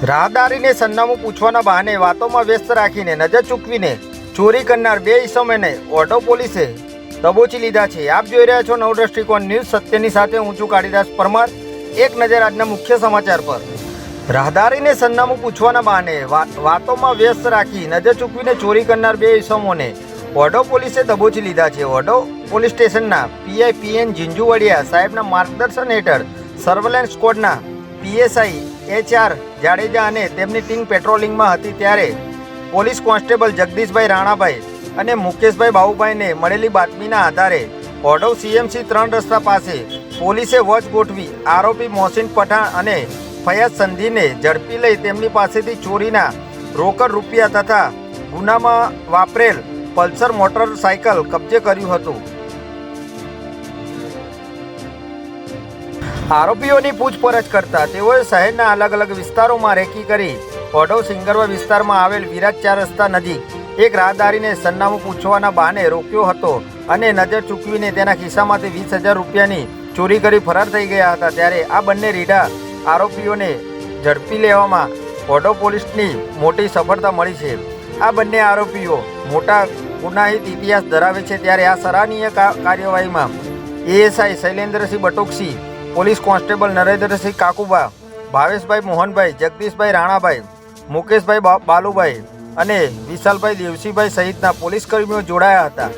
રાહદારીને સરનામું પૂછવાના બહાને વાતોમાં વ્યસ્ત રાખીને નજર ચૂકવીને ચોરી કરનાર બે ઈસમોને ઓઢવ પોલીસે દબોચી લીધા છે। આપ જોઈ રહ્યા છો નવ દ્રષ્ટિકોણ ન્યૂઝ, સત્યની સાથે હું છું કાળીદાસ પરમાર। એક નજર આજના મુખ્ય સમાચાર પર। રાહદારીને સરનામું પૂછવાના બહાને વાતોમાં વ્યસ્ત રાખી નજર ચૂકવીને ચોરી કરનાર બે ઈસમોને ઓઢવ પોલીસે દબોચી લીધા છે। ઓઢવ પોલીસ સ્ટેશનના પીઆઈ પીએન ઝીંઝુવાડિયા સાહેબના માર્ગદર્શન હેઠળ સર્વેલન્સ સ્ક્વોડના પીએસઆઈ HR જાડેજા અને તેમની ટીમ પેટ્રોલિંગમાં હતી ત્યારે પોલીસ કોન્સ્ટેબલ જગદીશભાઈ રાણાભાઈ અને મુકેશભાઈ બાબુભાઈને મળેલી બાતમીના આધારે ઓઢવ CMC 3 રસ્તા પાસે પોલીસે વોચ ગોઠવી આરોપી મોહસિન પઠાણ અને ફયાઝ સંધીને ઝડપી લઈ તેમની પાસેથી ચોરીના રોકડ રૂપિયા તથા ગુનામાં વાપરેલ પલ્સર મોટરસાયકલ કબજે કર્યું હતું। આરોપીઓની પૂછપરછ કરતા તેઓએ શહેરના અલગ અલગ વિસ્તારોમાં રેકી કરી ઓઢવ સિંગરવા વિસ્તારમાં આવેલ વિરાટ 4 રસ્તા નજીક એક રાહદારીને સરનામું પૂછવાના બહાને રોક્યો હતો અને નજર ચૂકવીને તેના ખિસ્સામાંથી 20,000 રૂપિયાની ચોરી કરી ફરાર થઈ ગયા હતા। ત્યારે આ બંને રીઢા આરોપીઓને ઝડપી લેવામાં ઓઢવ પોલીસની મોટી સફળતા મળી છે। આ બંને આરોપીઓ મોટા ગુનાહિત ઇતિહાસ ધરાવે છે। ત્યારે આ સરાહનીય કાર્યવાહીમાં ASI Shailendrasinh Batuksinh, police constable Narendrasinh Kakuba, Bhaveshbhai Mohanbhai, Jagdishbhai Ranabhai, Mukeshbhai Balubhai અને વિશાલભાઈ દેવસીભાઈ સહિતના પોલીસ કર્મીઓ જોડાયા હતા।